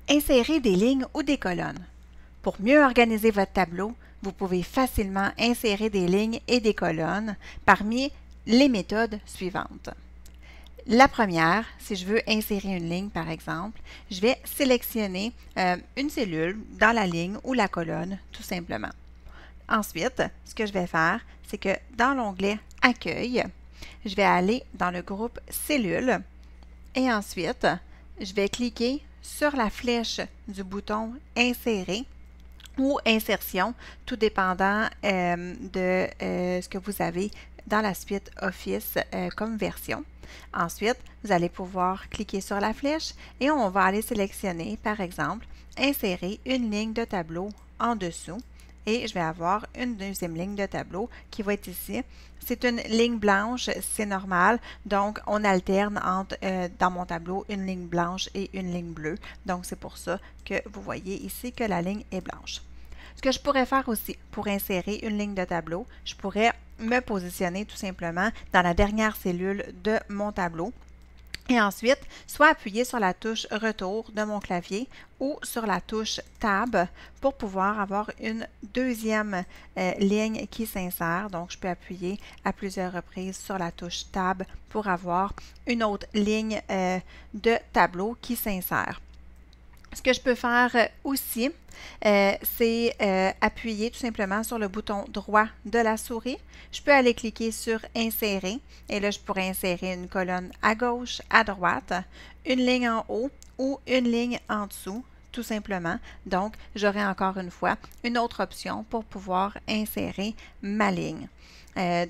Insérer des lignes ou des colonnes. Pour mieux organiser votre tableau, vous pouvez facilement insérer des lignes et des colonnes parmi les méthodes suivantes. La première, si je veux insérer une ligne par exemple, je vais sélectionner une cellule dans la ligne ou la colonne tout simplement. Ensuite, ce que je vais faire, c'est que dans l'onglet Accueil, je vais aller dans le groupe Cellules et ensuite, je vais cliquer sur la flèche du bouton Insérer ou Insertion, tout dépendant de ce que vous avez dans la suite Office comme version. Ensuite, vous allez pouvoir cliquer sur la flèche et on va aller sélectionner, par exemple, Insérer une ligne de tableau en dessous. Et je vais avoir une deuxième ligne de tableau qui va être ici. C'est une ligne blanche, c'est normal. Donc, on alterne entre, dans mon tableau, une ligne blanche et une ligne bleue. Donc, c'est pour ça que vous voyez ici que la ligne est blanche. Ce que je pourrais faire aussi pour insérer une ligne de tableau, je pourrais me positionner tout simplement dans la dernière cellule de mon tableau. Et ensuite, soit appuyer sur la touche Retour de mon clavier ou sur la touche Tab pour pouvoir avoir une deuxième ligne qui s'insère. Donc, je peux appuyer à plusieurs reprises sur la touche Tab pour avoir une autre ligne de tableau qui s'insère. Ce que je peux faire aussi, c'est appuyer tout simplement sur le bouton droit de la souris. Je peux aller cliquer sur Insérer et là, je pourrais insérer une colonne à gauche, à droite, une ligne en haut ou une ligne en dessous, tout simplement. Donc, j'aurai encore une fois une autre option pour pouvoir insérer ma ligne.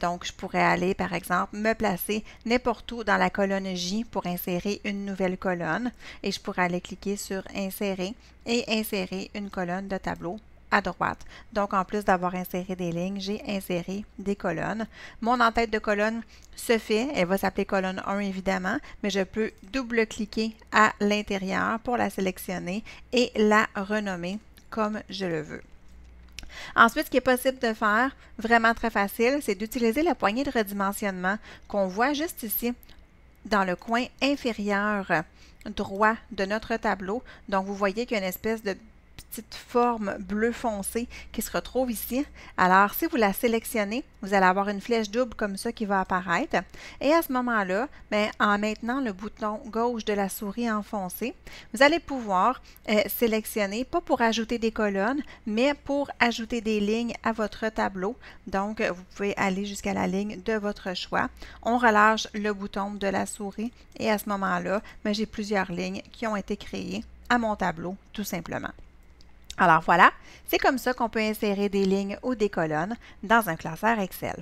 Donc, je pourrais aller, par exemple, me placer n'importe où dans la colonne J pour insérer une nouvelle colonne et je pourrais aller cliquer sur Insérer et insérer une colonne de tableau à droite. Donc, en plus d'avoir inséré des lignes, j'ai inséré des colonnes. Mon en-tête de colonne se fait, elle va s'appeler colonne 1 évidemment, mais je peux double-cliquer à l'intérieur pour la sélectionner et la renommer comme je le veux. Ensuite, ce qui est possible de faire, vraiment très facile, c'est d'utiliser la poignée de redimensionnement qu'on voit juste ici dans le coin inférieur droit de notre tableau. Donc, vous voyez qu'il y a une espèce de petite forme bleu foncé qui se retrouve ici. Alors, si vous la sélectionnez, vous allez avoir une flèche double comme ça qui va apparaître. Et à ce moment-là, en maintenant le bouton gauche de la souris enfoncé, vous allez pouvoir sélectionner, pas pour ajouter des colonnes, mais pour ajouter des lignes à votre tableau. Donc, vous pouvez aller jusqu'à la ligne de votre choix. On relâche le bouton de la souris et à ce moment-là, j'ai plusieurs lignes qui ont été créées à mon tableau, tout simplement. Alors voilà, c'est comme ça qu'on peut insérer des lignes ou des colonnes dans un classeur Excel.